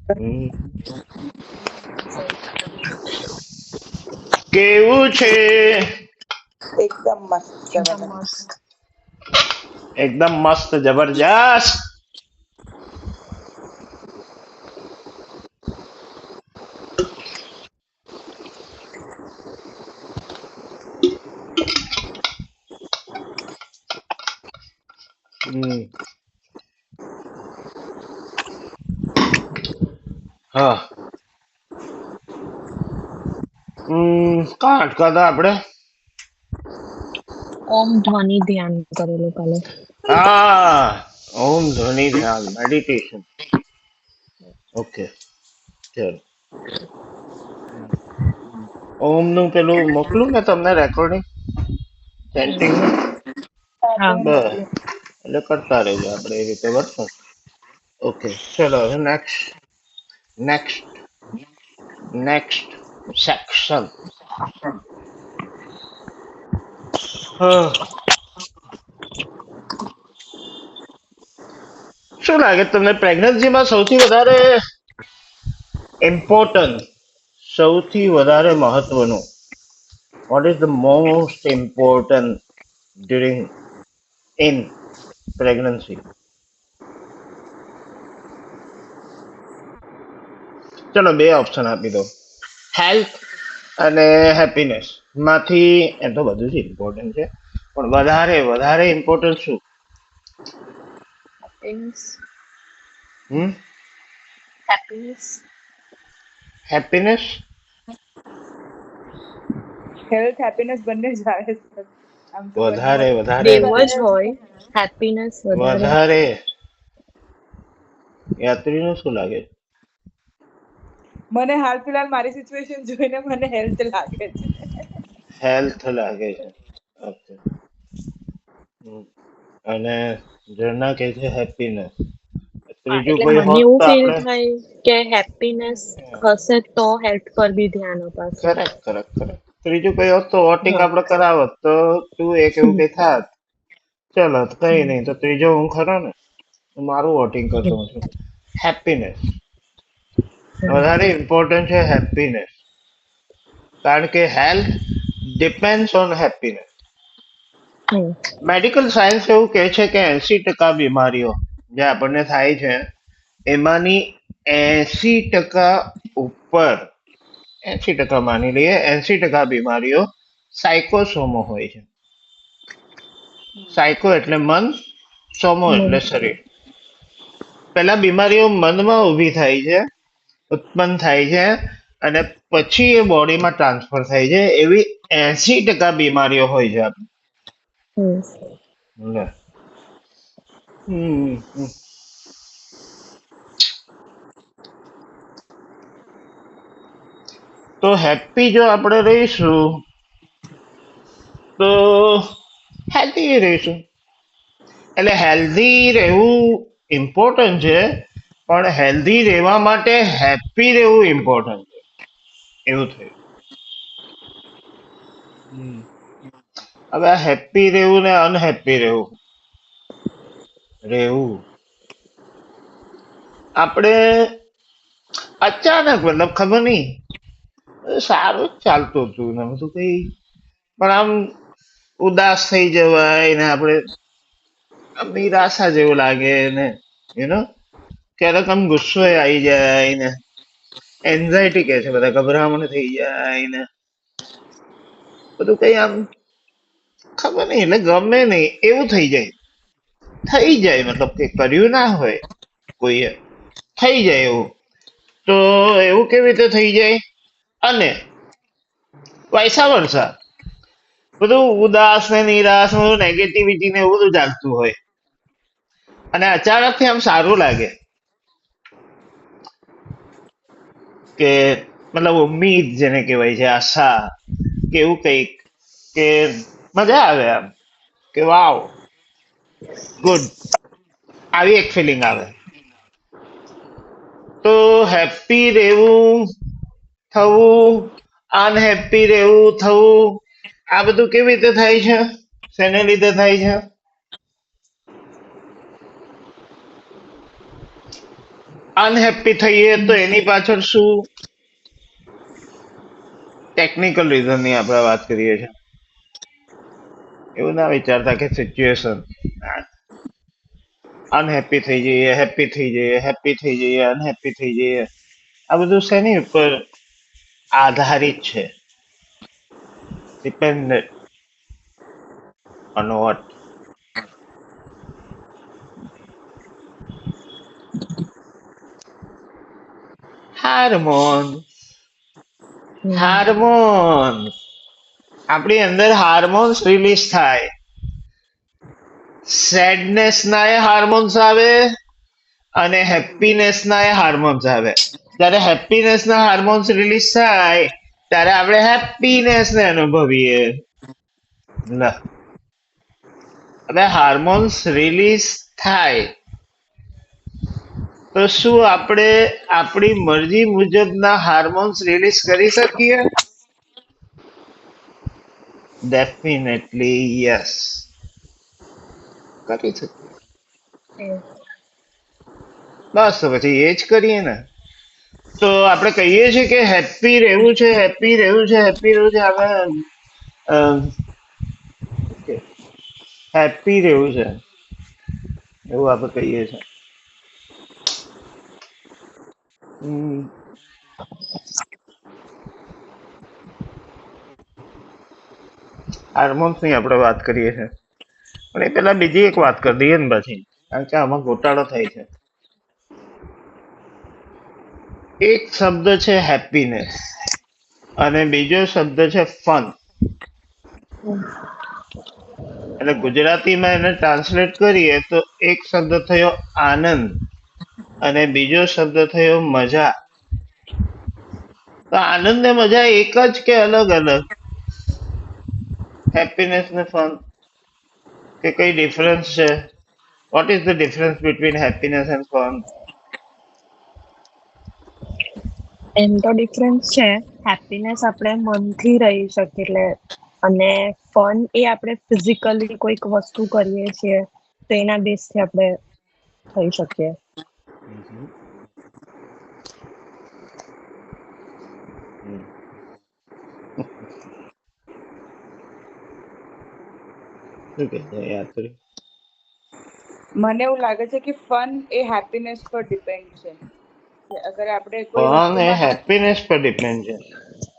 હમ. કેવું છે? એકદમ મસ્ત એકદમ જબરદસ્ત. મસ્ત. એકદમ મસ્ત જબરજસ્ત. હમ. હા. કાં અટકા હતા આપણે? ઓમ ધ્વનિ ધ્યાન કરેલું કાલે. હા, ઓમ ધ્વનિ ધ્યાન મેડિટેશન. ઓકે, ચલો. ઓમ નું પેલું મોકલું ને તમને રેકોર્ડિંગ સેટિંગમાં. હા. બસ એટલે કરતા રહેજો આપણે એ રીતે બરાબર. ઓકે, ચલો હવે નેક્સ્ટ નેક્સ્ટ નેક્સ્ટ સેક્શન. શું લાગે તમને પ્રેગ્નન્સીમાં સૌથી વધારે ઇમ્પોર્ટન્ટ, સૌથી વધારે મહત્વનું, what is the most important during in pregnancy? ચલો બે ઓપ્શન આપી દો. હેલ્થ અને હેપીનેસ માંથી. એમ તો બધું જ ઇમ્પોર્ટન્ટ છે, પણ વધારે વધારે ઇમ્પોર્ટન્ટ શું? હેપીનેસ. હમ. હેપીનેસ. હેપીનેસ. હેલ્થ હેપીનેસ બંને જ આવે છે. આમ તો બંને વધારે વધારે બેવ જ હોય. હેપીનેસ વધારે. વધારે. યાત્રીનું શું લાગે? મને હાલ ફિલહાલ મારી સિચ્યુએશન જોઈને મને હેલ્થ લાગે છે. હેલ્થ લાગે છે. ઓકે. અને ઝરણા કહે છે હેપીનેસ. હા, ત્રીજું એટલે કોઈ મને હોત એવું તો ફીલ આપણે. થાય કે હેપીનેસ હશે તો હેલ્થ પર બી ધ્યાન અપાશે. Correct correct correct. ત્રીજું કઈ હોત તો વોટિંગ હા. આપણે કરાવત તો તું એક એવું કઈ થાત. ચલો કઈ નહીં, તો ત્રીજો હું ખરો ને, મારું વોટિંગ કરતો હું છું. હેપીનેસ વધારે ઇમ્પોર્ટન્ટ છે. હેપીનેસ, કારણ કે health depends on happiness. Medical science એવું કહે છે કે 80% બીમારીઓ જે આપણને થાય છે એમાંની 80% ઉપર, 80% માની લઈએ, 80% બીમારીઓ સાયકોસોમો હોય છે. સાયકો એટલે મન, સોમો એટલે શરીર. પેલા બીમારીઓ મનમાં ઊભી થાય છે, ઉત્પન્ન થાય છે, અને પછી એ બોડીમાં ટ્રાન્સફર થાય છે. એવી 80% બીમારીઓ હોય છે આપણે. લે. હમ, હમ. તો હેપી જો આપણે રહીશું તો હેલ્ધી રહીશું. એટલે હેલ્ધી રહેવું ઇમ્પોર્ટન્ટ છે, પણ હેલ્ધી રહેવા માટે હેપી રહેવું ઇમ્પોર્ટન્ટ છે. એવું થયું. હવે આ હેપી રહેવું ને અનહેપી રહેવું રહેવું આપણે અચાનક, મતલબ ખબર નહીં, સારું જ ચાલતું હતું ને બધું કઈ, પણ આમ ઉદાસ થઈ જવાય ને આપણે આમ નિરાશા જેવું લાગે ને, ક્યારેક આમ ગુસ્સો આવી જાય ને, એન્ઝાયટી કે છે બધા, ગભરામણ થઈ જાય ને બધું કઈ આમ ખબર નહીં, એટલે ગમે નહીં એવું થઈ જાય, મતલબ કે કર્યું ના હોય કોઈએ, થઈ જાય એવું. તો એવું કેવી રીતે થઈ જાય? અને વૈસા વરસા બધું ઉદાસ ને નિરાશ, નેગેટિવિટી ને એવું બધું ચાલતું હોય, અને અચાનક થી આમ સારું લાગે કે, મતલબ ઉમ્મીદ જેને કહેવાય છે, આશા કે એવું કઈક, કે મજા આવે આમ, કે વાવ ગુડ, આવી એક ફિલિંગ આવે. તો હેપી રહેવું થવું, અનહેપી રહેવું થવું, આ બધું કેવી રીતે થાય છે? શેને લીધે થાય છે? અનહેપી થઈએ તો એની પાછળ શું ટેકનિકલ રીઝન ની આપણે વાત કરીએ છીએ. એવું ના વિચારતા કે સિચ્યુએશન અનહેપી થઈ જઈએ, હેપી થઈ જઈએ, હેપી થઈ જઈએ, અનહેપી થઈ જઈએ. આ બધું શેની ઉપર આધારિત છે? Dependent on vote? Hormone. Hormones. આપણી અંદર હાર્મોન્સ રિલીઝ થાય. સેડનેસ ના એ હાર્મોન્સ આવે અને હેપીનેસ ના એ હાર્મોન્સ આવે. જ્યારે હેપીનેસ ના હાર્મોન્સ રિલીઝ થાય ત્યારે આપણે હેપીનેસ ને અનુભવીએ. હવે હાર્મોન્સ રિલીઝ થાય તો શું આપણે આપણી મરજી મુજબના હાર્મોન્સ રિલીઝ કરી શકીએ? ડેફિનેટલી યસ, કરી શકીએ. બસ તો પછી એ જ કરીએ ને. તો આપણે કહીએ છીએ કે હેપી રહેવું છે, હેપી રહેવું છે, હેપી રહેવું છે. આપણે હેપી રહેવું છે એવું આપણે કહીએ છીએ. હાર્મોન્સ ની આપણે વાત કરીએ છીએ, પણ એ પેલા બીજી એક વાત કરી દઈએ ને પછી, કારણ કે આમાં ગોટાળો થાય છે. એક શબ્દ છે હેપીનેસ અને બીજો શબ્દ છે ફન. એટલે ગુજરાતીમાં એને ટ્રાન્સલેટ કરીએ તો એક શબ્દ થયો આનંદ અને બીજો શબ્દ થયો મજા. તો આનંદ ને મજા એક જ કે અલગ અલગ? હેપીનેસ ને ફન કે કઈ ડિફરન્સ છે? What is the difference between happiness and fun? એમ તો ડિફરન્સ છે. હેપીનેસ આપણે મનથી રહી શકીએ એટલે, અને ફન એ આપણે ફિઝિકલી કોઈક વસ્તુ કરીએ છીએ તો એના બેઝથી આપણે થઈ શકીએ. શું કે છે યાત્રી? મને એવું લાગે છે કે ફન એ હેપીનેસ પર ડિપેન્ડ છે. કે અગર આપણે કોઈ ફન એ વસ્તુમાં હેપીનેસ પર ડિપેન્ડ છે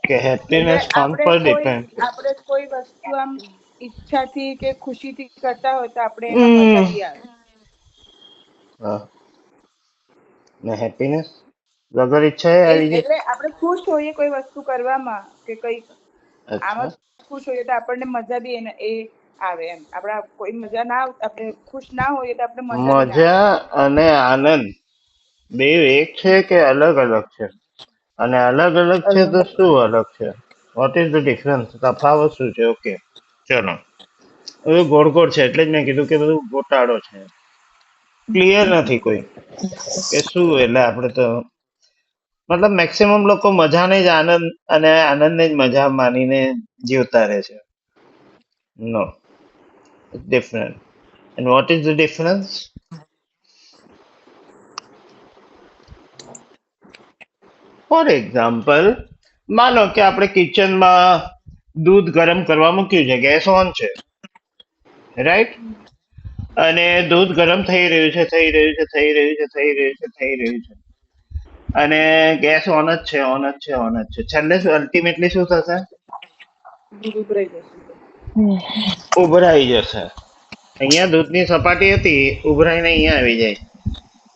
કે એટલે હેપીનેસ ફન પર ડિપેન્ડ? આપણે કોઈ વસ્તુ આમ ઈચ્છાથી કે ખુશીથી કરતા હોય તો આપણે એમાં મજા હમ બી આવે. હા, ને હેપીનેસ વગર ઈચ્છાએ આવી જાય. એટલે આપણે ખુશ હોઈએ કોઈ વસ્તુ કરવામાં કે કઈ આમાં અચ્છા, ખુશ હોઈએ તો આપણને મજા બી એ આવે એમ. આપણા કોઈ મજા ના આપણે ખુશ ના હોઈએ તો આપણે મજા બી ના આવે. મજા અને આનંદ બે એક છે કે અલગ અલગ છે? અને અલગ અલગ છે તો શું અલગ છે? What is the difference? તફાવત શું છે? ઓકે, ચલો. હવે ગોળ ગોળ છે એટલે જ મેં કીધું કે બધું ગોટાળો છે, ક્લિયર નથી કોઈ કે શું. એટલે આપણે તો મતલબ મેક્સિમમ લોકો મજાને જ આનંદ અને આનંદને જ મજા માનીને જીવતા રહે છે. No, it's different. And what is the difference? For example, માનો કે આપણે કિચનમાં દૂધ ગરમ કરવા મૂક્યું છે, ગેસ ઓન છે, રાઈટ? અને દૂધ ગરમ થઈ રહ્યું છે, થઈ રહ્યું છે, થઈ રહ્યું છે, થઈ રહ્યું છે, થઈ રહ્યું છે, અને ગેસ ઓન જ છે, ઓન જ છે, ઓન જ છે. છેલ્લે અલ્ટિમેટલી શું થશે? દૂધ ઉભરાઈ જશે. ઉભરાઈ જશે. અહીંયા દૂધની સપાટી હતી, ઉભરાઈને અહીંયા આવી જાય,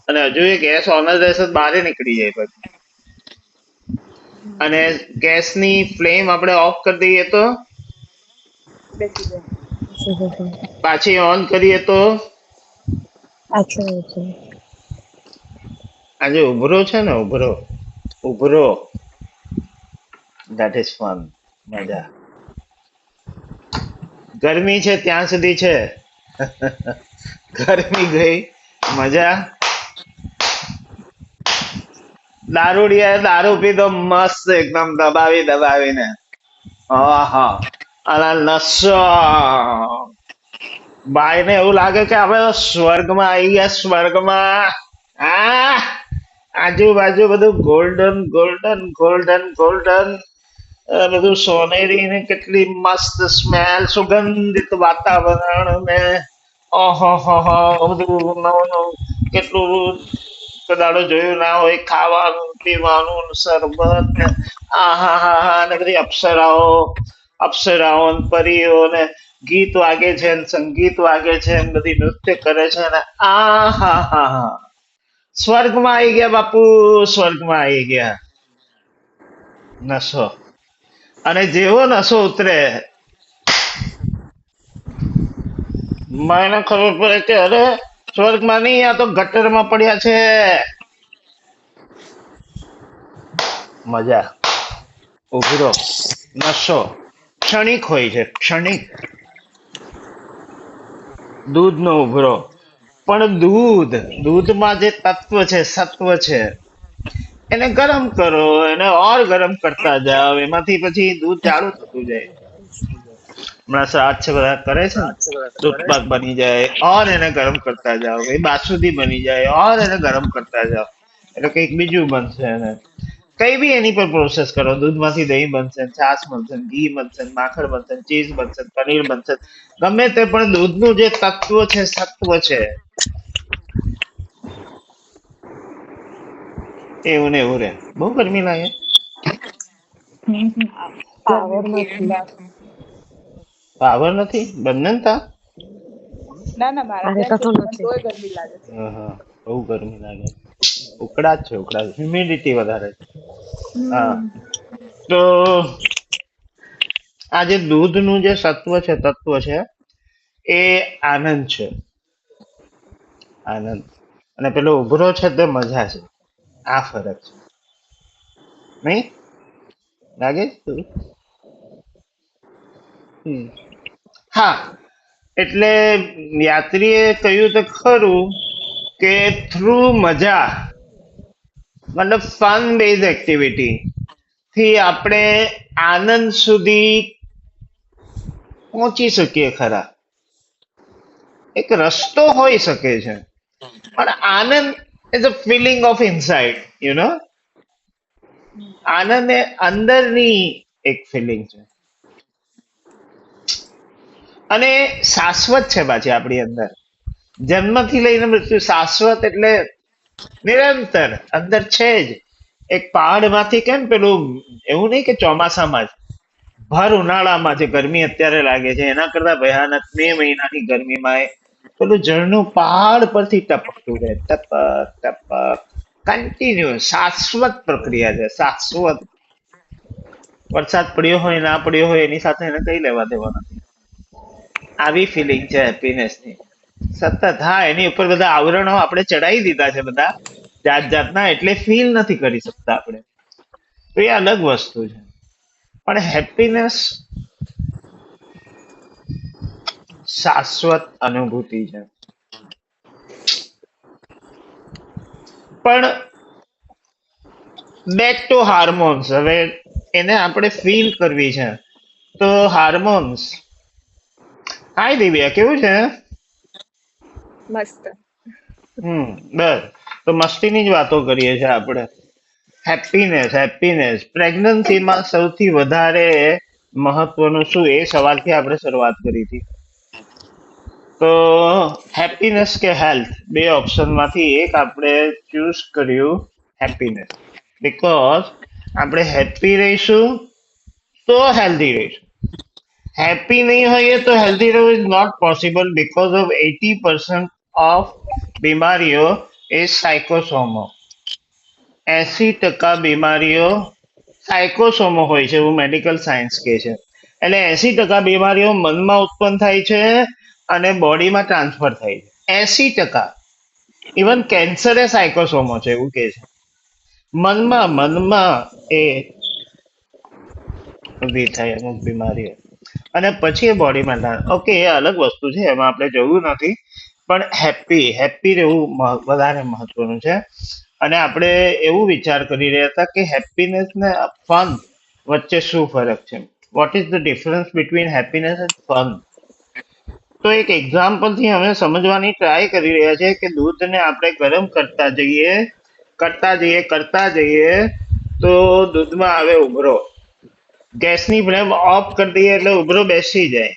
અને હજુ એ ગેસ ઓન જ રહેશે, બહાર નીકળી જાય પછી. અને ગેસની ફ્લેમ આપણે ઓફ કરી દઈએ તો બેસી જાય. પાછી ઓન કરીએ તો આજે ઉભરો છે ને, ઉભરો ઉભરો, ધેટ ઇઝ ફન, મજા. ગરમી છે ત્યાં સુધી છે, ગરમી ગઈ મજા. દારૂડિયા દારૂ પીધો મસ્ત એકદમ દબાવી દબાવીને, હા, અને નશો. ભાઈ ને એવું લાગે કે આપણે સ્વર્ગમાં આવી ગયા, સ્વર્ગમાં. આ આજુબાજુ બધું ગોલ્ડન ગોલ્ડન ગોલ્ડન ગોલ્ડન, બધું સોનેરી ને કેટલી મસ્ત સ્મેલ, સુગંધિત વાતાવરણ ને ઓહો હો હો, બધું નવું નવું, કેટલું કદાડો જોયું ના હોય, ખાવાનું પીવાનું ને શરબત ને આહા હા હા, ને બધી અપ્સરાઓ, અપ્સરાઓ ને પરીઓ ને ગીત વાગે છે ને સંગીત વાગે છે ને બધી નૃત્ય કરે છે ને આહા હા હા, સ્વર્ગમાં આવી ગયા બાપુ, સ્વર્ગમાં આવી ગયા. નશો, અને જેવો નશો ઉતરે મને ખબર પડે કે અરે સ્વર્ગમાં નહીં, આ તો ગટરમાં પડ્યા છે. મજા, ઉભરો, નશો ક્ષણિક હોય છે, ક્ષણિક. દૂધનો ઉભરો, પણ દૂધમાં જે તત્વ છે, સત્વ છે, એને ગરમ કરો, એને ઓર ગરમ કરતા જાઓ, એમાંથી પછી દૂધ જાડું થતું જાય. હમણાં શ્રાદ્ધ છે બધા કરે છે ને, દૂધપાક બની જાય ઓર એને ગરમ કરતા જાઓ, એ બાસુંદી બની જાય ઓર એને ગરમ કરતા જાઓ, એટલે કંઈક બીજું બનશે. એને કઈ બી એની પર પ્રોસેસ કરો, દૂધમાંથી દહીં બનશે, છાશ બનશે, ઘી બનશે, માખણ બનશે, ચીઝ બનશે, પનીર બનશે, ગમે તે, પણ દૂધનું જે તત્વ છે, સત્વ છે, એવું ને એવું રે. બહુ ગરમી લાગે. પાવર ગરમી નથી. જોરદાર. પાવર નથી બંને ને તા. ના ના, મારા અરે ત્યાં છે કશું પણ નથી. તોય ગરમી લાગે છે. હા હા, બહુ ગરમી લાગે. ઉકળાટ છે, ઉકળાટ, હ્યુમિડિટી વધારે છે. હા, તો આ જે દૂધનું જે સત્વ છે, તત્વ છે, એ આનંદ છે, આનંદ. અને પેલો ઉભરો છે તે મજા છે. આ ફરક છે, નહીં લાગે? હમ. હા, એટલે યાત્રીએ કહ્યું તો ખરું કે થ્રુ મજા, મતલબ ફન બેઝ એક્ટિવિટી થી આપણે આનંદ સુધી પહોંચી શકીએ ખરા. એક રસ્તો હોઈ શકે છે, પણ આનંદ is a feeling of inside, you know. આનંદ એ અંદરની એક ફિલિંગ છે, અને શાશ્વત છે પાછી આપણી અંદર. જન્મથી લઈને મૃત્યુ શાશ્વત, એટલે નિરંતર અંદર છે જ. એક પહાડમાંથી કેમ પેલું, એવું નહીં કે ચોમાસામાં જ, ભર ઉનાળામાં જે ગરમી અત્યારે લાગે છે એના કરતા ભયાનક મે મહિનાની ગરમીમાં પેલું ઝરણું પહાડ પરથી ટપકતું રહે, ટપક ટપક, કન્ટિન્યુ, શાશ્વત પ્રક્રિયા છે, શાશ્વત. વરસાદ પડ્યો હોય ના પડ્યો હોય એની સાથે એને કઈ લેવા દેવા નથી. આવી ફિલિંગ છે હેપીનેસની, સતત. હા, એની ઉપર બધા આવરણો આપણે ચડાવી દીધા છે, બધા જાત જાતના, એટલે ફીલ નથી કરી શકતા આપણે. તો એ અલગ વસ્તુ છે, પણ હેપીનેસ શાશ્વત અનુભૂતિ છે. પણ બેક ટુ હાર્મોન્સ, હવે એને આપણે ફીલ કરવી છે, તો હાર્મોન્સ. હાય દિવ્યા, કેવું છે? મસ્ત. બસ, તો મસ્તીની જ વાતો કરીએ છીએ આપણે. હેપીનેસ, હેપીનેસ પ્રેગ્નન્સીમાં સૌથી વધારે મહત્વનું શું, એ સવાલથી આપણે શરૂઆત કરી હતી. તો હેપીનેસ કે હેલ્થ, બે ઓપ્શનમાંથી એક આપણે ચૂઝ કર્યું, હેપીનેસ. બીકોઝ આપણે હેપી રહીશું તો હેલ્ધી રહીશું. હેપી નહીં હોઈએ તો હેલ્ધી રહેવું is not possible, because of 80% of બીમારીઓ એ સાયકોસોમો. 80% બીમારીઓ સાયકોસોમો હોય છે, એવું મેડિકલ સાયન્સ કહે છે. એટલે 80% બીમારીઓ મનમાં ઉત્પન્ન થાય છે અને બોડીમાં ટ્રાન્સફર થાય છે. 80%. ઇવન કેન્સર એ સાયકોસોમો છે, એવું કહે છે. મનમાં એ ઊભી થાય અમુક બીમારીઓ, અને પછી એ બોડીમાં. ઓકે, એ અલગ વસ્તુ છે, એમાં આપણે જવું નથી. પણ હેપી, હેપી રહેવું વધારે મહત્વનું છે. અને આપણે એવું વિચાર કરી રહ્યા હતા કે હેપીનેસ ને ફન વચ્ચે શું ફરક છે, what is the difference between happiness and fun. તો એક એક્ઝામ્પલ થી અમે સમજવાની ટ્રાય કરી રહ્યા છીએ કે દૂધને આપણે ગરમ કરતા જઈએ કરતા જઈએ તો દૂધમાં આવે ઉભરો. ગેસની ફ્લેમ ઓફ કરી દઈએ એટલે ઉભરો બેસી જાય,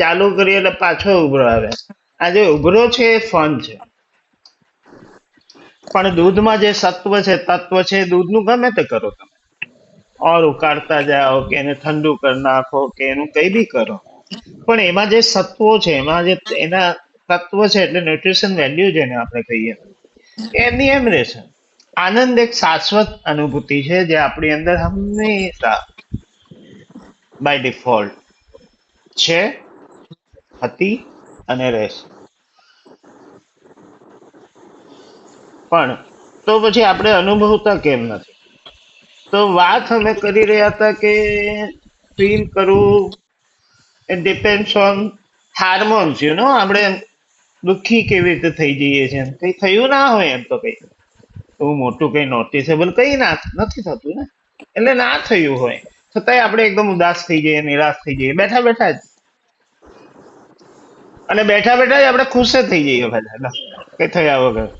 ચાલુ કરીએ એટલે પાછો ઉભરો આવે. આ જે ઉભરો છે એ ફન છે. પણ દૂધમાં જે સત્વ છે, તત્વ છે, દૂધનું ગમે તે કરો તમે, ઓર ઉકાળતા જાઓ કે એને ઠંડુ કરી નાખો કે એનું કઈ બી કરો, પણ એમાં જે સત્વો છે, એમાં જે એના તત્વ છે એટલે ન્યુટ્રિશન વેલ્યુ જેને આપણે કહીએ એમની એમ રહેશે. આનંદ એક શાશ્વત અનુભૂતિ છે જે આપણી અંદર હંમેશા બાય ડિફોલ્ટ છે, હતી અને રહેશે. પણ તો પછી આપણે અનુભવતા કેમ નથી? તો વાત અમે કરી રહ્યા હતા કે ફીલ કરવું it depends on hormones, આપણે દુઃખી કેવી રીતે થઈ જઈએ છીએ, કઈ થયું ના હોય એમ તો કઈ એવું મોટું કઈ નોટિસેબલ કઈ ના નથી થતું ને, એટલે ના થયું હોય છતાંય આપણે એકદમ ઉદાસ થઈ જઈએ, નિરાશ થઈ જઈએ બેઠા બેઠા જ, અને બેઠા બેઠા જ આપણે ખુશ જ થઈ જઈએ બધા કઈ થયા વગર,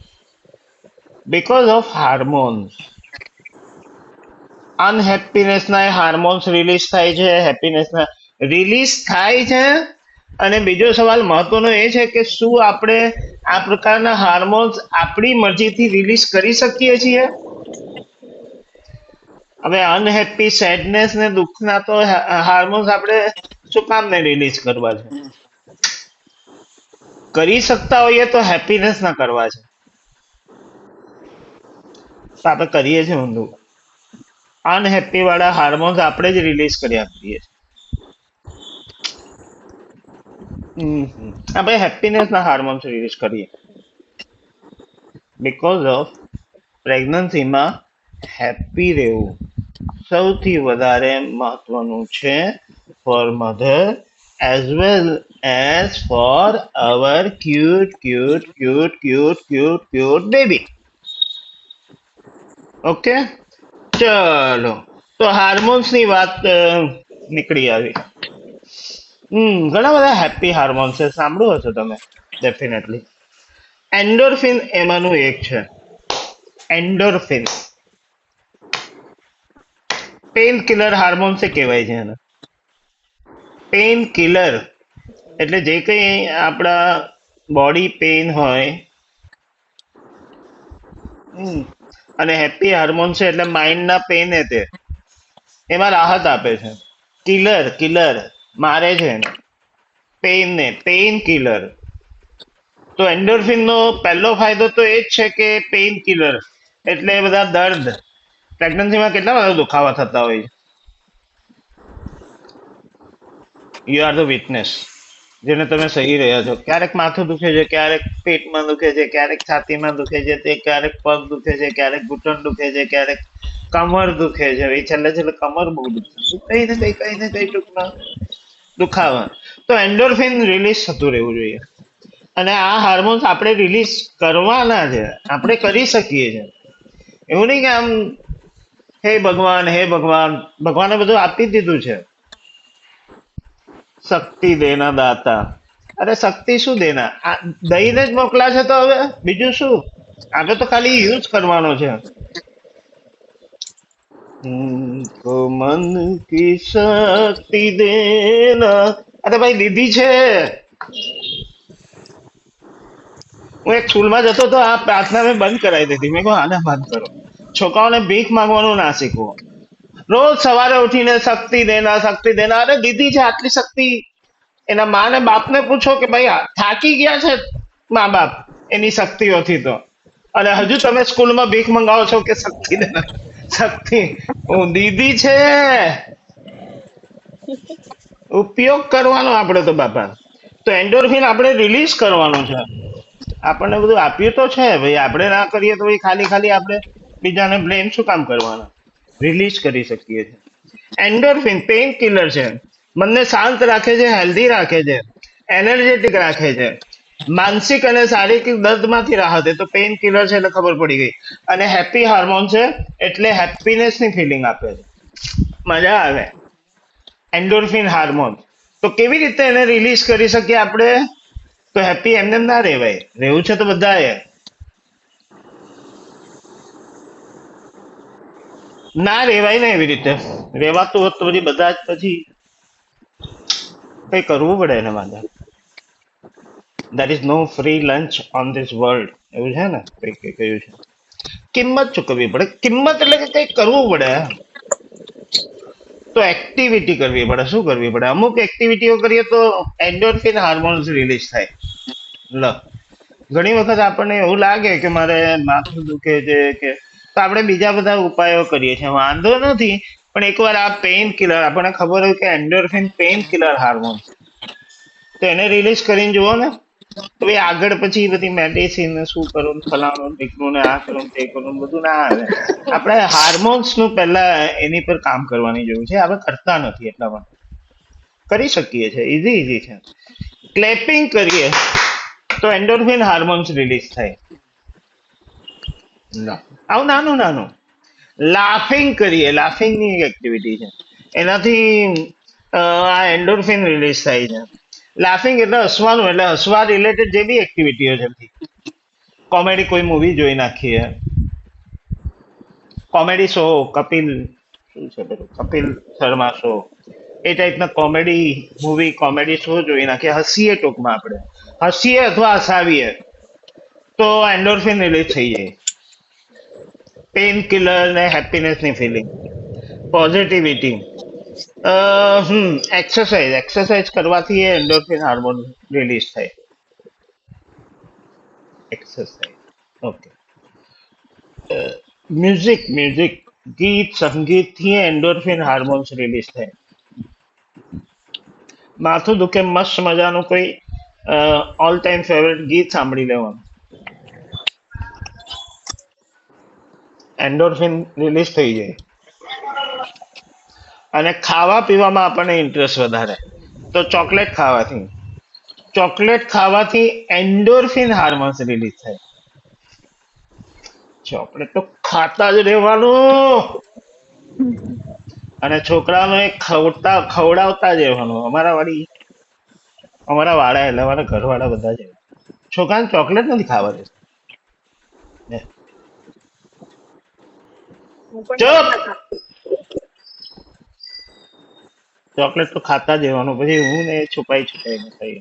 બીકોઝ ઓફ હાર્મોન્સ. અનહેપીનેસના હાર્મોન્સ રિલીઝ થાય છે, હેપીનેસના રિલીઝ થાય છે. અને બીજો સવાલ મહત્વનો એ છે કે શું આપણે આ પ્રકારના હાર્મોન્સ આપણી મરજીથી રિલીઝ કરી શકીએ છીએ? હવે અનહેપી, સેડનેસ ને દુઃખના તો હાર્મોન્સ આપણે શું કામ ને રિલીઝ કરવા છે? કરી શકતા હોઈએ તો હેપીનેસ ના કરવા છે, તો આપણે કરીએ છીએ ઊંધું. અનહેપી વાળા હાર્મોન્સ આપણે જ રિલીઝ કરી આપીએ છીએ. આપણે હેપીનેસ ના હાર્મોન્સ રિલીઝ કરીએ બીકોઝ ઓફ પ્રેગ્નન્સીમાં હેપી રહેવું સૌથી વધારે મહત્વનું છે for mother as well as for our cute baby. Okay, ચલો તો હાર્મોન્સ ની વાત નીકળી આવી. ઘણા બધા હેપી હાર્મોન્સ છે, સાંભળ્યું હશે તમે ડેફિનેટલી. એન્ડોર્ફિન એમાંનું એક છે. એન્ડોર્ફિન પેઇન કિલર હાર્મોન્સ કહેવાય છે એને. પેઇન કિલર એટલે જે કંઈ આપણા બોડી પેઇન હોય, અને હેપી હાર્મોન છે એટલે માઇન્ડના પેઇન તે એમાં રાહત આપે છે. કિલર કિલર મારે છે એને, પેઇન ને પેઇન કિલર. તો એન્ડોર્ફિન નો પહેલો ફાયદો તો એ જ છે કે પેઇન કિલર એટલે બધા દર્દ, પ્રેગ્નન્સીમાં કેટલા બધા દુખાવા થતા હોય છે. યુ આર ધ વિટનેસ, જેને તમે સહી રહ્યા છો. ક્યારેક માથું દુખે છે, ક્યારેક પેટમાં દુખે છે, ક્યારેક છાતીમાં દુખે છે, તે ક્યારેક પગ દુખે છે, ક્યારેક ઘૂંટણ દુખે છે, ક્યારેક કમર દુખે છે. એ છેલ્લે છેલ્લે કમર બહુ દુખે છે, કઈ ને કઈ ટૂંકમાં દુખાવા. તો એન્ડોર્ફિન રિલીઝ થતું રહેવું જોઈએ. અને આ હાર્મોન્સ આપણે રિલીઝ કરવાના છે, આપણે કરી શકીએ છીએ. એવું નહીં કે આમ હે ભગવાન ભગવાને બધું આપી દીધું છે. શક્તિ દેના દાતા. અરે શક્તિ શું દેના, દઈને જ મોકલા છે. તો હવે બીજું શું, આપણે તો ખાલી યુઝ કરવાનો છે. તો મન કી શક્તિ દેના. અરે ભાઈ દીધી છે. હું એક સ્કૂલમાં જતો તો આ પ્રાર્થના મેં બંધ કરાવી દીધી. મેં કહું આને બંધ કરો, છોકરાઓને ભીખ માંગવાનું ના શીખવો. રોજ સવારે ઉઠીને શક્તિ દેના. અરે દીધી છે આટલી શક્તિ. એના મા ને બાપ ને પૂછો કે ભાઈ થાકી ગયા છે મા બાપ એની શક્તિઓથી તો, અને હજુ તમે સ્કૂલમાં ભીખ મંગાવો છો કે શક્તિ દેના. શક્તિ હું દીધી છે, ઉપયોગ કરવાનો આપણે તો બાપા. તો એન્ડોર્ફિન આપણે રિલીઝ કરવાનું છે. આપણને બધું આપ્યું તો છે ભાઈ, આપણે ના કરીએ તો ખાલી ખાલી આપણે બીજાને બ્લેમ શું કામ કરવાના? રિલીઝ કરી શકીએ છીએ. એન્ડોર્ફિન પેઇન કિલર છે, મનને શાંત રાખે છે, હેલ્ધી રાખે છે, એનર્જેટિક રાખે છે, માનસિક અને શારીરિક દર્દમાંથી રાહત. તો પેઇન કિલર છે એટલે ખબર પડી ગઈ. અને હેપી હાર્મોન છે એટલે હેપીનેસ ની ફિલિંગ આપે છે, મજા આવે. એન્ડોર્ફિન હાર્મોન તો કેવી રીતે એને રિલીઝ કરી શકીએ આપણે? તો હેપી એમને ના રહેવાય, રહેવું છે તો બધાએ. ના રેવાય ને એવી રીતે. રેવાતું હોત તો પછી બધા જ પછી કઈ કરવું પડે એના માટે. There is no free lunch on this world, એવું છે ને કઈ કહ્યું છે. કિંમત ચૂકવવી પડે. કિંમત એટલે કે કઈ કરવું પડે. તો એક્ટિવિટી કરવી પડે. શું કરવી પડે? અમુક એક્ટિવિટીઓ કરીએ તો એન્ડોર્ફિન હાર્મોન્સ રિલીઝ થાય. લ ઘણી વખત આપણને એવું લાગે કે મારે માથું દુખે છે કે, તો આપણે બીજા બધા ઉપાયો કરીએ છીએ, વાંધો નથી. પણ એકવાર આ પેઇન કિલર, આપણને ખબર હોય કે એન્ડોર્ફિન પેઇન કિલર હાર્મોન, તો એને રિલીઝ કરીને જુઓ ને. તો ભાઈ આગળ પછી બધી મેડિસિન શું કરો ને ફલાણું ઢીકણું ને આ કરો ને તે કરો ને બધું ના આવે. આપણે હાર્મોન્સ નું પહેલા એની પર કામ કરવાની જરૂર છે. આપણે કરતા નથી, એટલા માટે. કરી શકીએ છીએ, ઇઝી છે. ક્લેપિંગ કરીએ તો એન્ડોર્ફિન હાર્મોન્સ રિલીઝ થાય. આવું નાનું નાનું. લાફિંગ કરીએ, લાફિંગ ની એક એક્ટિવિટી છે, એનાથી આ એન્ડોર્ફિન રિલીઝ થાય છે. લાફિંગ એટલે હસવાનું, એટલે હસવા રિલેટેડ જે બી એક્ટિવિટીઓ છે, કોમેડી કોઈ મૂવી જોઈ નાખીએ, કોમેડી શો, કપિલ શું છે પેલું, કપિલ શર્મા શો, એ ટાઈપના કોમેડી મૂવી, કોમેડી શો જોઈ નાખીએ, હસીએ ટૂંકમાં આપણે, હસીએ અથવા હસાવીએ તો એન્ડોર્ફિન રિલીઝ થઈ જાય. પેઇન કિલર ને હેપીનેસ ની ફિલિંગ, પોઝિટિવિટી. એક્સરસાઇઝ, એક્સરસાઇઝ કરવાથી એન્ડોર્ફિન હાર્મોન રિલીઝ થાય. Exercise, okay. મ્યુઝિક, મ્યુઝિક, ગીત સંગીત થી એન્ડોર્ફિન હાર્મોન્સ રિલીઝ થાય. માથું દુખે, મસ્ત મજાનું કોઈ ઓલ ટાઈમ ફેવરેટ ગીત સાંભળી લેવાનું, એન્ડોર્ફિન રિલીઝ થઈ જાય. અને ખાવા પીવામાં આપણને ઇન્ટરેસ્ટ વધારે, તો ચોકલેટ ખાવાથી એન્ડોર્ફિન હાર્મોન્સ રિલીઝ થાય. ચોકલેટ તો ખાતા જ રહેવાનું, અને છોકરાઓને ખવડાવતા જ રહેવાનું. અમારા વાળા એટલે અમારા ઘરવાળા બધા જ છોકરાને ચોકલેટ નથી ખાવા દે. હું પણ ચૂપ. નથી ખાતી. ચોકલેટ તો ખાતા જ રહેવાનું. પછી હું ને છુપાઈને ખાઈએ.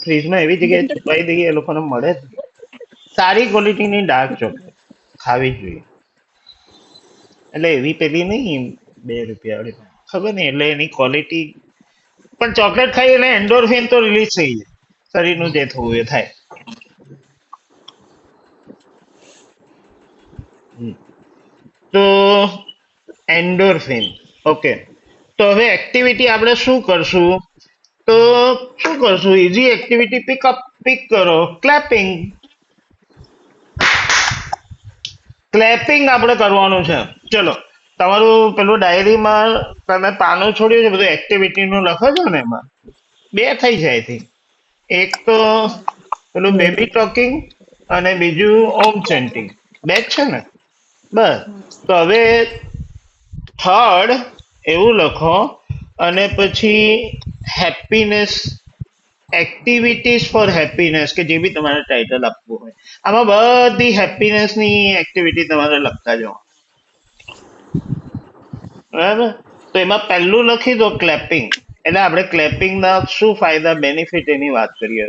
ફ્રીજમાં એવી જગ્યાએ છુપાઈ દઈએ, એ લોકોને મળે જ નહીં. સારી ક્વોલિટીની ડાર્ક ચોકલેટ ખાવી જોઈએ. એટલે એવી પેલી નહીં, 2 રૂપિયા વાળી, ખબર નહીં, એટલે એની ક્વોલિટી. પણ ચોકલેટ ખાઈ એટલે એન્ડોર્ફિન તો રિલીઝ થઈ જાય, શરીરનું જે થવું એ થાય. તો એન્ડોર્ફિન, ઓકે. તો હવે એક્ટિવિટી આપણે શું કરશું? તો શું કરશું? ઇઝી એક્ટિવિટી પિક કરો, ક્લેપિંગ. ક્લેપિંગ આપણે કરવાનું છે. ચલો, તમારું પેલું ડાયરીમાં તમે પાનું છોડ્યું છે, બધું એક્ટિવિટીનું લખો છો ને, એમાં 2 થઈ જાય થી. એક તો પેલું બેબી ટોકિંગ અને બીજું ઓમ ચેન્ટિંગ. 2 જ છે ને? બસ. તો હવે થર્ડ એવું લખો, અને પછી હેપીનેસ, એક્ટિવિટીઝ ફોર હેપીનેસ, કે જે બી તમારે ટાઇટલ આપવું હોય. આમાં બધી હેપીનેસ ની એક્ટિવિટી તમારે લખતા જાઓ, બરાબર? તો એમાં પહેલું લખી દો ક્લેપિંગ. એટલે આપણે ક્લેપિંગ ના શું ફાયદા, બેનિફિટ એની વાત કરીએ.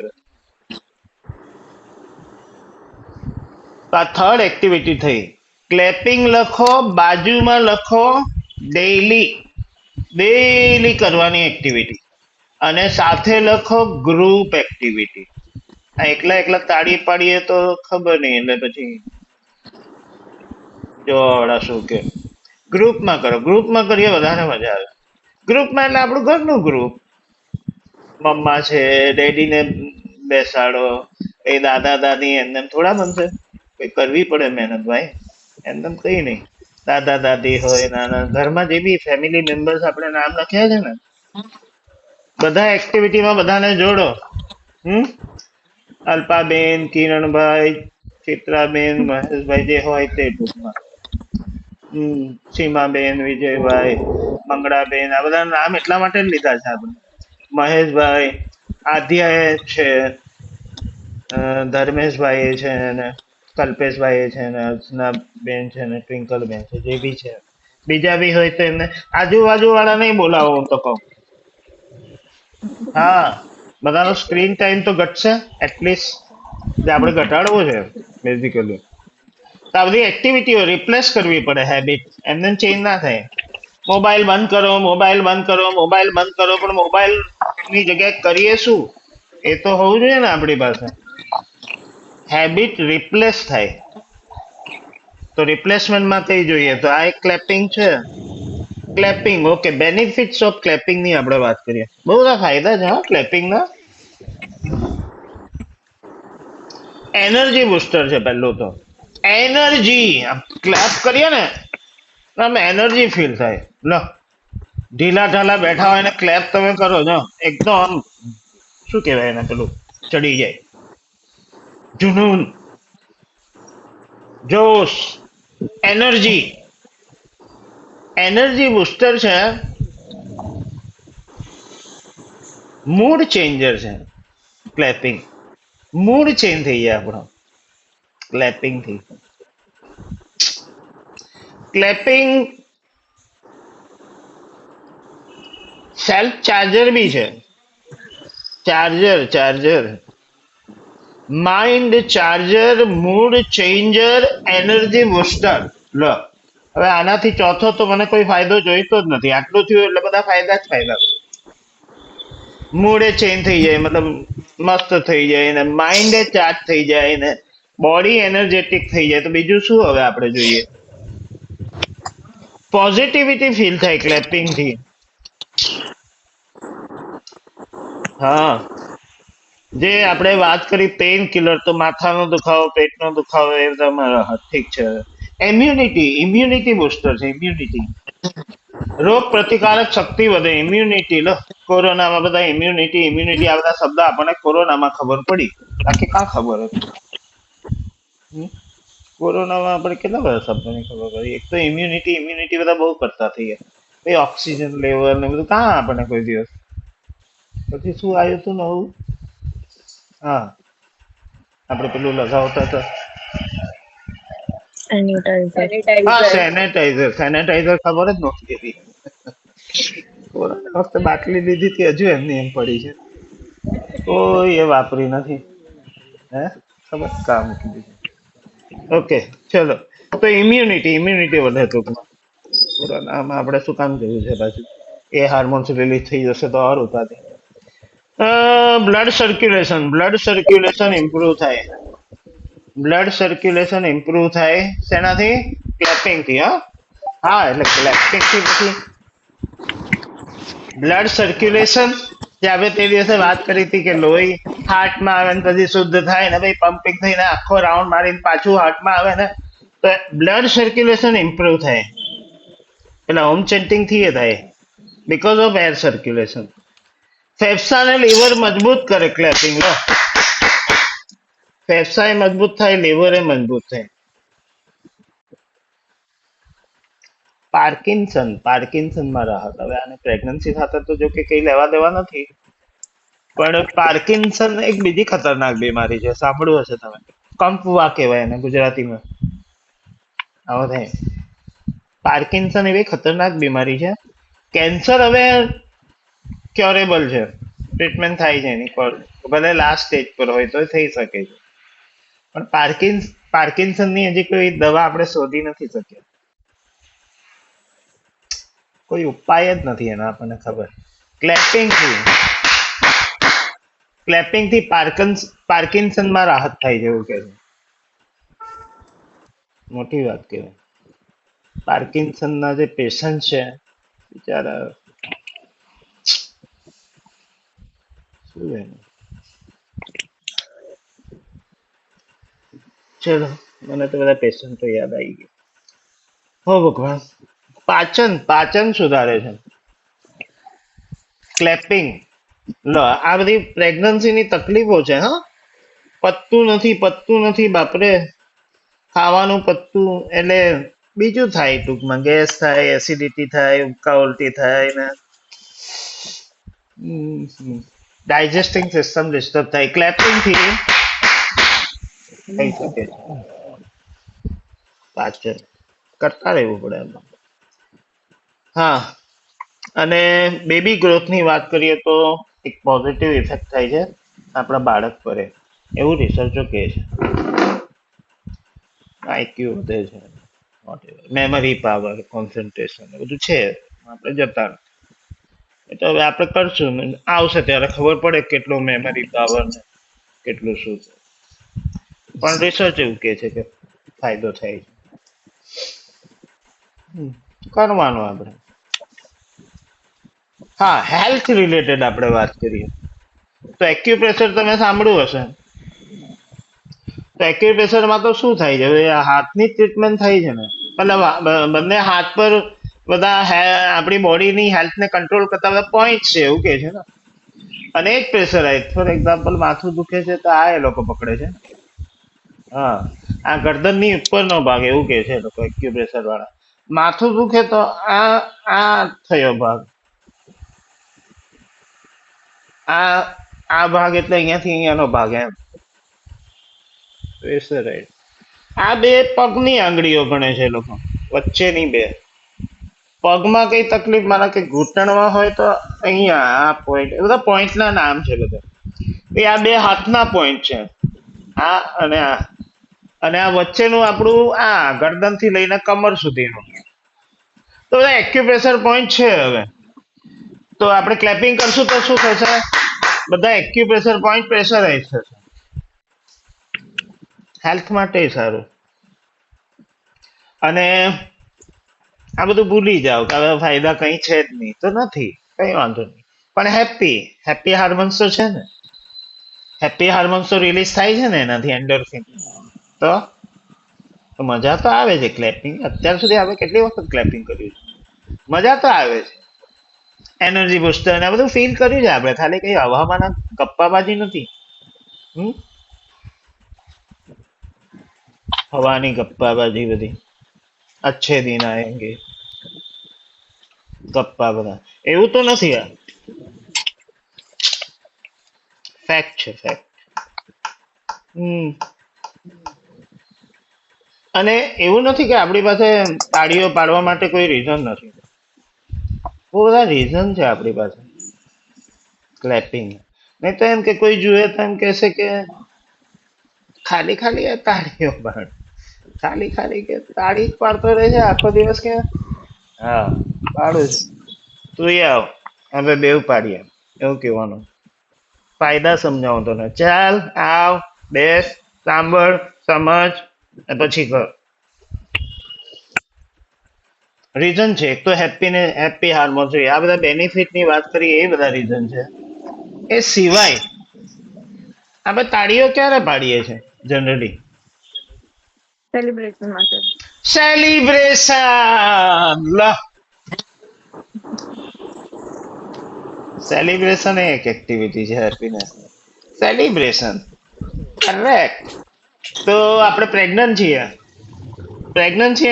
તો આ થર્ડ એક્ટિવિટી થઈ. ક્લેપિંગ લખો, બાજુમાં લખો ડેઈલી, ડેઈલી કરવાની એક્ટિવિટી, અને સાથે લખો ગ્રુપ એક્ટિવિટી. આ એકલા એકલા તાળી પાડીએ તો ખબર નહીં, એટલે પછી જોડા શું કે ગ્રુપમાં કરો. ગ્રુપમાં કરીએ વધારે મજા આવે. ગ્રુપમાં એટલે આપણું ઘરનું ગ્રુપ. મમ્મા છે, ડેડીને બેસાડો, એ દાદા દાદી, એમને થોડા બનશે, કઈ કરવી પડે મહેનત ભાઈ, એમને કઈ નહીં. દાદા દાદી હોય, નાના ઘરમાં જે બી ફેમિલી મેમ્બર્સ આપણે નામ લખ્યા છે ને, બધા એક્ટિવિટીમાં બધાને જોડો. અલ્પાબેન, કિરણભાઈ, ચિત્રાબેન, મહેશભાઈ, જે હોય તે ટૂંકમાં. સીમાબેન, વિજયભાઈ, મંગળાબેન, આ બધા નામ એટલા માટે જ લીધા છે આપણે. મહેશભાઈ, આધ્યા છે, ધર્મેશભાઈ છે, ને કલ્પેશભાઈ છે, ને અર્ચનાબેન છે, ને ટ્વિંકલબેન છે, જે બી છે. બીજા બી હોય તો એમને આજુબાજુ વાળા નહીં બોલાવો હું તો કહું. હા, બધાનો સ્ક્રીન ટાઈમ તો ઘટશે એટલીસ્ટ, જે આપણે ઘટાડવો છે બેઝિકલી. તો આ બધી એક્ટિવિટીઓ રિપ્લેસ કરવી પડે હેબિટ, એમને ચેન્જ ના થાય. મોબાઈલ બંધ કરો, મોબાઈલ બંધ કરો, મોબાઈલ બંધ કરો, પણ મોબાઈલ ની જગ્યાએ કરીએ શું એ તો હોવું જોઈએ ને આપણી પાસે. હેબિટ રિપ્લેસ થાય તો રિપ્લેસમેન્ટમાં કઈ જોઈએ તો આ એક ક્લેપિંગ છે. Clapping, okay. Benefits of clapping ની આપણે વાત કરીએ. બહુ બધા ફાયદા છે હા ક્લેપિંગના. એનર્જી બુસ્ટર છે પહેલું તો. એનર્જી, ક્લેપ કરીએ ને તો આમ એનર્જી ફીલ થાય. લો, ઢીલા ઢાલા બેઠા હોય ને ક્લેપ તમે કરો છો એકદમ આમ શું કહેવાય એને પેલું ચડી જાય. જુનૂન, જોશ, એનર્જી. એનર્જી બુસ્ટર છે, મૂડ ચેન્જર છે ક્લેપિંગ. મૂડ ચેન્જ થઈ જાય આપણો ક્લેપિંગ થી. ક્લેપિંગ સેલ્ફ ચાર્જર બી છે. Charger mind charger, mood changer, energy booster. લો, હવે આનાથી ચોથો તો મને કોઈ ફાયદો જોઈતો જ નથી. આટલું થયું એટલે બધા ફાયદા જ ફાયદા. મૂડ ચેન્જ થઈ જાય, મતલબ મસ્ત થઈ જાય ને, માઇન્ડ ચાર્જ થઈ જાય ને, બોડી એનર્જેટિક થઈ જાય. તો બીજું શું હવે આપણે જોઈએ? પોઝિટિવિટી ફીલ થાય ક્લેપિંગ થી. હા, જે આપણે વાત કરી પેઇન કિલર, તો માથાનો દુખાવો, પેટનો દુખાવો એ બધા રાહત. ઠીક છે. ઇમ્યુનિટી બુસ્ટર છે. ઇમ્યુનિટી, રોગ પ્રતિકારક શક્તિ વધે. ઇમ્યુનિટી, લો, કોરોનામાં બધા ઇમ્યુનિટી આ બધા શબ્દ આપણને કોરોનામાં ખબર પડી, બાકી કાં ખબર હતી? કોરોનામાં આપણે કેટલા બધા શબ્દોની ખબર પડી. એક તો ઇમ્યુનિટી બધા બહુ કરતા થઈ ગયા. પછી ઓક્સિજન લેવલ ને બધું કાં આપણને કોઈ દિવસ. પછી શું આવ્યું હતું નવું? હા, આપણે પેલું લગાવતા હતા. હા, સેનિટાઈઝર. સેનેટાઈઝર ખબર જ નહોતી હતી. કોરોના વખતે બાટલી લીધી હતી, હજુ એમની એમ પડી છે. કોઈ એ વાપરી નથી. હે, ખબર કામ મૂકી દીધું. ઓકે, ચલો. તો ઇમ્યુનિટી વધે ટૂંકમાં. કોરોનામાં આપણે શું કામ જોયું છે પાછું? એ હાર્મોન્સ રિલીઝ થઈ જશે તો સારું થાય. બ્લડ સર્ક્યુલેશન ઇમ્પ્રુવ થાય. શેનાથી? ક્લેપિંગ થી. હા, એટલે ક્લેપિંગ થી પછી બ્લડ સર્ક્યુલેશન, જે આપણે તે દિવસે વાત કરી હતી કે લોહી હાર્ટમાં આવે ને પછી શુદ્ધ થાય ને પછી પમ્પિંગ થઈને આખો રાઉન્ડ મારીને પાછું હાર્ટમાં આવે ને, તો બ્લડ સર્ક્યુલેશન ઇમ્પ્રુવ થાય. એટલે હોમ ચેન્ટિંગ થી એ થાય, બીકોઝ ઓફ એર સર્ક્યુલેશન. ફેફસા ને લીવર મજબૂત કરે ક્લેપિંગ. ફેફસા એ મજબૂત થાય, લીવર એ મજબૂત થાય. પાર્કિન્સનમાં રાહત. હવે આને પ્રેગ્નન્સી સાથે તો જો કે કઈ લેવા દેવા નથી, પણ પાર્કિન્સન એક બીજી ખતરનાક બીમારી છે, સાંભળ્યું હશે તમે. કંપવા કહેવાય એને ગુજરાતીમાં. આવો થાય. પાર્કિન્સન એવી ખતરનાક બીમારી છે. કેન્સર હવે ક્યોરેબલ છે, ટ્રીટમેન્ટ થાય છે એની પર, ભલે લાસ્ટ સ્ટેજ પર હોય તો થઈ શકે છે. પણ પાર્કિન્સનની હજી કોઈ દવા આપણે શોધી નથી શક્યા. કોઈ ઉપાય જ નથી એનો આપણને ખબર. ક્લેપિંગથી પાર્કિન્સનમાં રાહત થાય છે એવું કે છે. મોટી વાત કહેવાય. પાર્કિન્સનના જે પેશન્ટ છે બિચારા શું એનું. ચલો, મને તો બધા પેશન્ટો યાદ આવી ગયા. હો ભગવાન. પાચન સુધારે છે ક્લેપિંગ. લો, આ બધી પ્રેગ્નન્સીની તકલીફો છે. હા, પતતું નથી બાપરે. ખાવાનું પતતું એટલે બીજું થાય, ટૂંકમાં ગેસ થાય, એસિડિટી થાય, ઉબકા ઉલટી થાય ને ડાયજેસ્ટિંગ સિસ્ટમ ડિસ્ટર્બ થાય. ક્લેપિંગ થી થઈ શકે છે. પાચન કરતા રહેવું પડે એમાં. હા, અને બેબી ગ્રોથની વાત કરીએ તો એક પોઝિટિવ ઇફેક્ટ થાય છે આપણા બાળક પર, એવું રિસર્ચો કહે છે. આઈક્યુ વધે છે, મેમરી પાવર, કોન્સન્ટ્રેશન બધું છે. આપણે જતા નથી. એ તો હવે આપણે કરશું ને આવશે ત્યારે ખબર પડે કેટલો મેમરી પાવર ને કેટલું શું છે. પણ રિસર્ચ એવું કહે છે કે ફાયદો થાય છે. કરવાનું આપણે. હા, હેલ્થ રિલેટેડ આપણે વાત કરીએ તો એક્યુપ્રેશર તમે સાંભળ્યું હશે. તો એક્યુપ્રેશરમાં તો શું થાય છે, હવે આ હાથની જ ટ્રીટમેન્ટ થાય છે ને, મતલબ બંને હાથ પર બધા આપણી બોડીની હેલ્થને કંટ્રોલ કરતા બધા પોઈન્ટ છે એવું કે છે ને. અને એ જ પ્રેશરાઇઝ, ફોર એક્ઝામ્પલ માથું દુખે છે તો આ એ લોકો પકડે છે. હા, આ ગરદનની ઉપરનો ભાગ એવું કે છે લોકો એક્યુપ્રેશર વાળા. માથું દુખે તો આ થયો ભાગ, આ આ ભાગ એટલે અહીંયાથી અહીંયાનો ભાગ એમ પ્રેશરાઇઝ. આ બે પગની આંગળીઓ ગણે છે લોકો, વચ્ચેની બે. પગમાં કઈ તકલીફ, મારા કે ઘૂંટણમાં હોય તો અહીંયા આ પોઈન્ટ, એ બધા પોઈન્ટના નામ છે બધા. એ આ બે હાથના પોઈન્ટ છે, આ અને આ. અને આ વચ્ચેનું આપણું આ ગરદન થી લઈને કમર સુધીનું તો બધા એક્યુપ્રેશર પોઈન્ટ છે. હવે તો આપણે ક્લેપિંગ કરશું તો શું થશે, બધા એક્યુપ્રેશર પોઈન્ટ પ્રેશરાઇઝ થશે. હેલ્થ માટે સારું. અને આ બધું ભૂલી જાઓ કે હવે ફાયદા કઈ છે જ નહીં, તો નથી, કઈ વાંધો નહીં. પણ હેપી હાર્મોન્સ તો છે ને, હેપી હાર્મોન્સ તો રિલીઝ થાય છે ને એનાથી, એન્ડોર્ફિન. તો મજા તો આવે છે ક્લેપિંગ. અત્યાર સુધી આપણે કેટલી વખત ક્લેપિંગ કર્યું છે, મજા તો આવે છે. એનર્જી બુસ્ટર ને આ બધું ફીલ કર્યું છે આપણે, ખાલી કઈ હવામાં ગપ્પાબાજી નથી. હવાની ગપ્પાબાજી બધી, અચ્છે દિન આએંગે ગપ્પા બધા, એવું તો નથી. આ ફેક્ટ છે, ફેક્ટ. અને એવું નથી કે આપણી પાસે તાળીઓ પાડવા માટે કોઈ રીઝન નથી, બહુ બધા રીઝન છે આપણી પાસે ક્લેપિંગ. નહીં તો એમ કે કોઈ જુએ તો એમ કહેશે કે ખાલી ખાલી આ તાળીઓ પાડ, ખાલી ખાલી કે તાળી જ પાડતો રહે છે આખો દિવસ. કે હા પાડું છું, તું આવ આપણે બેવ પાડીએ, એવું કહેવાનું. ફાયદા સમજાવો તને, ચાલ આવ, બેસ, સાંભળ, સમજ, પછી કર. રીઝન છે એક તો હેપી હાર્મોન્સ, આ બધા બેનિફિટ ની વાત કરીએ એ બધા રીઝન છે. એ સિવાય આપણે તાળીઓ ક્યારે પાડીએ છીએ જનરલી? સેલિબ્રેશન માટે. સેલિબ્રેશન. સેલિબ્રેશન એ એક એક્ટિવિટી છે હેપીનેસ. Celebration, correct. તો આપણે પ્રેગ્નન્ટ છીએ,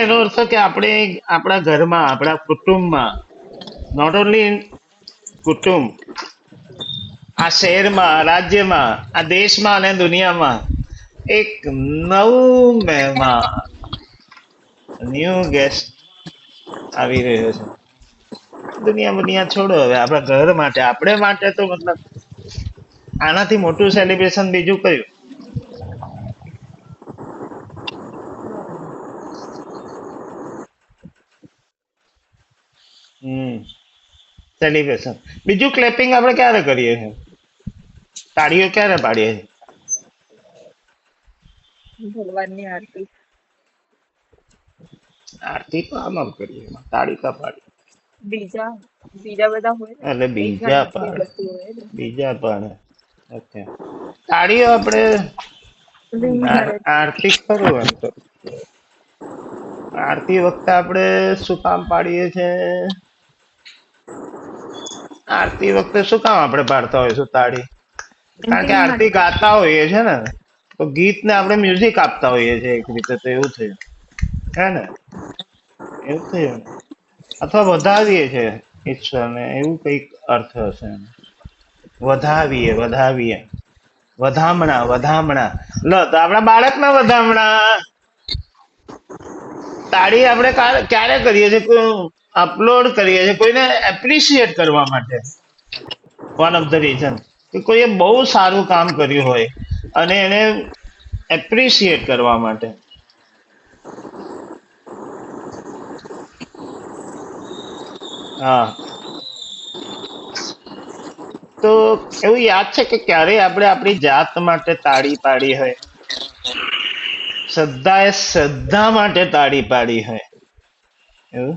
એનો અર્થ કે આપણે આપણા ઘરમાં, આપણા કુટુંબમાં, નોટ ઓનલી કુટુંબ, આ શહેરમાં, રાજ્યમાં, આ દેશમાં અને દુનિયામાં એક નવું મહેમાન, ન્યૂ ગેસ્ટ આવી રહ્યો છે. દુનિયા છોડો, હવે આપણા ઘર માટે, આપણે માટે તો મતલબ આનાથી મોટું સેલિબ્રેશન બીજું કયું? સેલિબ્રેશન. બીજું ક્લેપિંગ આપણે ક્યારે કરીએ છીએ? તાળીઓ ક્યારે પાડીએ છીએ? ભગવાનની આરતી. આરતી તો આમ કરીએ, તાળી કા પાડીએ? બીજા બીજા બધા હોય ને, એટલે એક બીજા ઘરમાં પાડે, વસ્તુ હોય ને. ઓકે. તાળીઓ આપણે ring મારે. આરતી ખરું એમ તો. આરતી વખતે આપણે શું કામ પાડીએ છીએ? આરતી વખતે શું કામ આપણે પાડતા હોઈશું તાળી? કારણ કે આરતી ગાતા હોઈએ છે ને, તો ગીતને આપણે મ્યુઝિક આપતા હોઈએ છીએ એક રીતે, તો એવું થયું હે ને, એવું થયું. અથવા વધાવીએ છે ઈશ્વરને, એવું કઈક અર્થ હશે. વધાવીએ, વધામણા. લો તો આપણા બાળકના વધામણા. તાળી આપણે ક્યારે કરીએ છીએ? અપલોડ કરીએ છીએ કોઈને એપ્રિશિએટ કરવા માટે. વન ઓફ ધ રીઝન કે કોઈએ બહુ સારું કામ કર્યું હોય અને એને એપ્રિશિએટ કરવા માટે. હા, તો એવું યાદ છે કે ક્યારે આપણે આપણી જાત માટે તાળી પાડી હોય? શ્રદ્ધાએ શ્રદ્ધા માટે તાળી પાડી હોય એવું?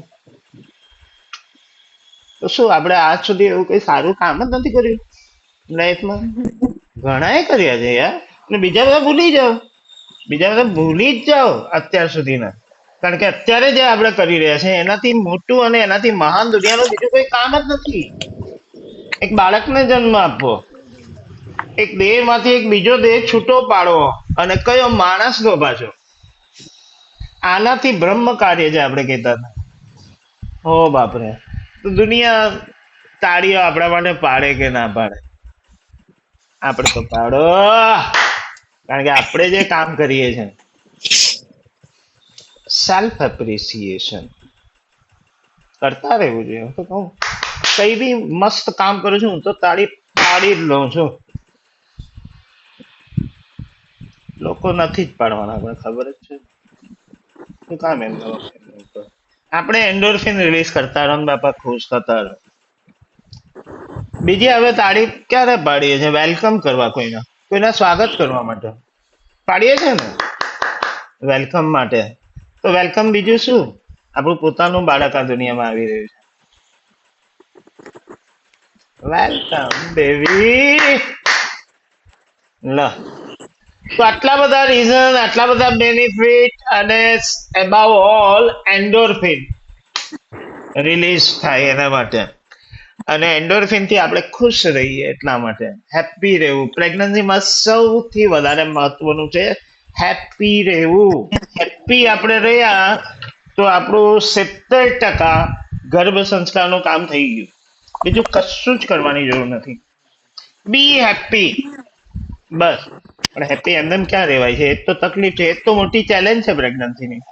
તો શું આપણે આજ સુધી એવું કઈ સારું કામ જ નથી કર્યું લાઈફમાં? ઘણાએ કર્યા છે યાર. અને બીજા બધા ભૂલી જાઓ, બીજા બધા ભૂલી જ જાઓ અત્યાર સુધીના. કારણ કે અત્યારે જે આપણે કરી રહ્યા છે એનાથી મોટું અને એનાથી મહાન દુનિયાનું બીજું કોઈ કામ જ નથી. એક બાળકને જન્મ આપવો, એક દેહ માંથી એક બીજો દેહ છૂટો પાડવો, અને કયો માણસનો પાછો. આનાથી બ્રહ્મ કાર્ય જે આપણે કહેતા હતા. હો બાપરે! તો દુનિયા તાળીઓ આપણા માટે પાડે કે ના પાડે? આપણે તો પાડો, કારણ કે આપણે જે કામ કરીએ છીએ. સેલ્ફ એપ્રિસિએશન કરતા રહેવું જોઈએ. હું તો કહું, કઈ બી મસ્ત કામ કરું છું હું તો તાળી પાડી જ લઉં છું. લોકો નથી જ પાડવાના, આપણે ખબર જ છે. શું કામ એમ આપણે એન્ડોર્ફિન રિલીઝ કરતા રહો ને બાપા, ખુશ થતા રહો. બીજી હવે તાળી ક્યારે પાડીએ છીએ? વેલકમ કરવા, કોઈના સ્વાગત કરવા માટે પાડીએ છીએ ને, વેલકમ માટે. તો વેલકમ બીજું શું? આપણું પોતાનું બાળક આ દુનિયામાં આવી રહ્યું છે. Welcome baby. લો, તો આટલા બધા રીઝન, આટલા બધા બેનિફિટ, અને એબાવ ઓલ એન્ડોર્ફિન રિલીઝ થાય એના માટે. અને એન્ડોર્ફિન થી આપણે ખુશ રહીએ એટલા માટે, હેપી રહેવું. પ્રેગ્નન્સીમાં સૌથી વધારે મહત્વનું છે હેપી રહેવું. હેપી આપણે રહ્યા તો આપણું 70% ગર્ભ સંસ્કારનું કામ થઈ ગયું. બીજું કશું જ કરવાની જરૂર નથી. બી હેપી, બસ. પણ હેપી એમને ક્યાં રહેવાય છે? એ તો તકલીફ છે, એ તો મોટી ચેલેન્જ છે પ્રેગ્નન્સીની.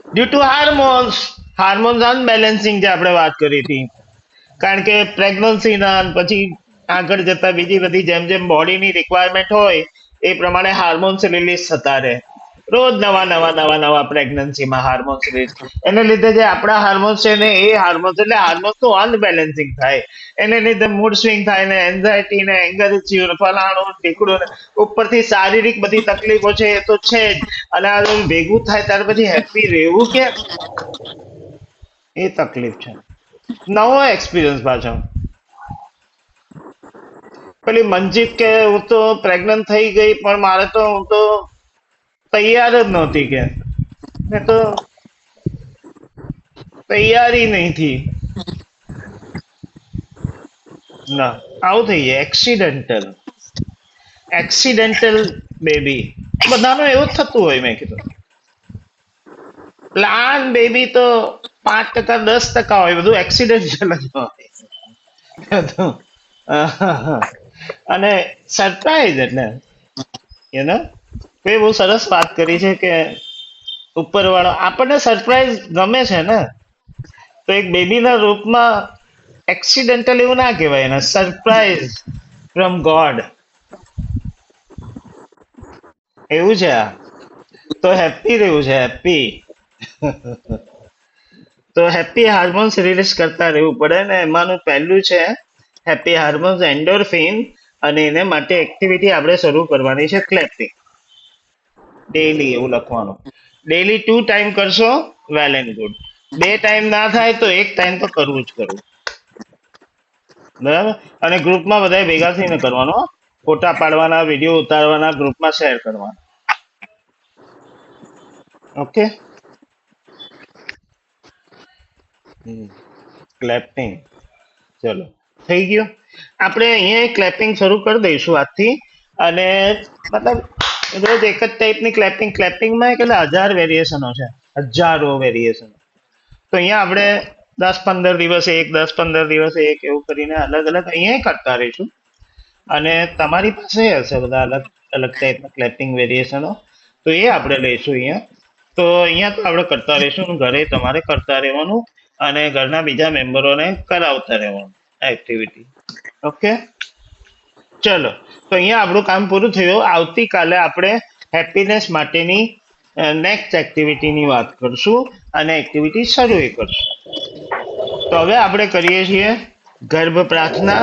ડ્યુ ટુ હાર્મોન્સ અનબેલેન્સિંગ જે આપણે વાત કરી હતી. કારણ કે પ્રેગ્નન્સીના પછી આગળ જતા બીજી બધી જેમ જેમ બોડીની રિક્વાયરમેન્ટ હોય એ પ્રમાણે હાર્મોન્સ રિલીઝ થતા રહે. રોજ નવા નવા નવા નવા પ્રેગ્નન્સીમાં હાર્મોન્સ રિલીઝ. એને લીધે જે આપણા હાર્મોન્સ છે ને એ હાર્મોન્સ, એટલે હાર્મોન્સનું અનબેલેન્સિંગ થાય. એને લીધે મૂડ સ્વિંગ થાય ને, એન્ઝાયટી ને, એંગર ફલાણું ઢીકડું ને, ઉપરથી શારીરિક બધી તકલીફો છે એ તો છે જ. અને આ ભેગું થાય ત્યાર પછી હેપી રહેવું કે, એ તકલીફ છે. નવો એક્સપિરિયન્સ પાછો. પેલી મંજીત કે હું તો પ્રેગ્નન્ટ થઈ ગઈ પણ મારે તો, હું તો તૈયાર જ નહોતી કે, મેં તો તૈયારી નહીં થી. ના, આવું થઈ જાય. એક્સિડેન્ટલ બેબી બધાનું એવું જ થતું હોય. મેં કીધું પ્લાન બેબી તો 5%, 10% હોય, બધું એક્સિડેન્ટલ જ હોય. બધું. અને સરપ્રાઈઝ એટલે યુ એ બહુ સરસ વાત કરી છે કે ઉપરવાળો આપણને સરપ્રાઈઝ ગમે છે ને. તો એક બેબીના રૂપમાં એક્સિડેન્ટલ એવું ના કહેવાય એને, સરપ્રાઈઝ ફ્રોમ ગોડ. એવું છે આ. તો હેપી રહેવું છે, હેપી. તો હેપી હાર્મોન્સ રિલીઝ કરતા રહેવું પડે ને. એમાંનું પહેલું છે હેપી હાર્મોન્સ એન્ડોર્ફિન. અને એને માટે એક્ટિવિટી આપણે શરૂ કરવાની છે, ક્લેપિંગ. ડેલી એવું લખવાનું. ડેલી 2 ટાઈમ કરશો, વેલ એન્ડ ગુડ. 2 ટાઈમ ના થાય તો 1 ટાઈમ તો કરવું જ કરવું. બરાબર? અને ગ્રુપમાં બધા ભેગા થઈને કરવાનો. ફોટા પાડવાના, વિડીયો ઉતારવાના, ગ્રુપમાં શેર કરવાના. ઓકે. ક્લેપિંગ ચલો થઈ ગયું. આપણે અહીંયા ક્લેપિંગ શરૂ કરી દઈશું આજથી. અને મતલબ રોજ એક જ ટાઈપની ક્લેપિંગમાં કેટલા 1000 વેરિએશનો છે, હજારો વેરિએશનો. તો અહીંયા આપણે 10-15 દિવસે એક, 10-15 દિવસે એક, એવું કરીને અલગ અલગ અહીંયા કરતા રહીશું. અને તમારી પાસે હશે બધા અલગ અલગ ટાઈપના ક્લેપિંગ વેરિએશનો, તો એ આપણે લઈશું અહીંયા. તો અહીંયા તો આપણે કરતા રહીશું, ઘરે તમારે કરતા રહેવાનું અને ઘરના બીજા મેમ્બરોને કરાવતા રહેવાનું એક્ટિવિટી. ઓકે, ચલો. તો અહીંયા આપણું કામ પૂરું થયું. આવતીકાલે આપણે હેપીનેસ માટેની નેક્સ્ટ એક્ટિવિટીની વાત કરશું અને એક્ટિવિટી શરૂ કરશું. તો હવે આપણે કરીએ છીએ ગર્ભ પ્રાર્થના,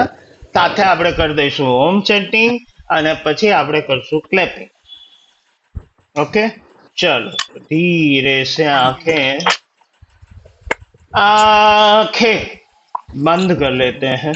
સાથે આપણે કરી દઈશું હોમ ચેન્ટિંગ અને પછી આપણે કરશું ક્લેપિંગ. ओके, चलो धीरे से आंखें आंखें बंद कर लेते हैं.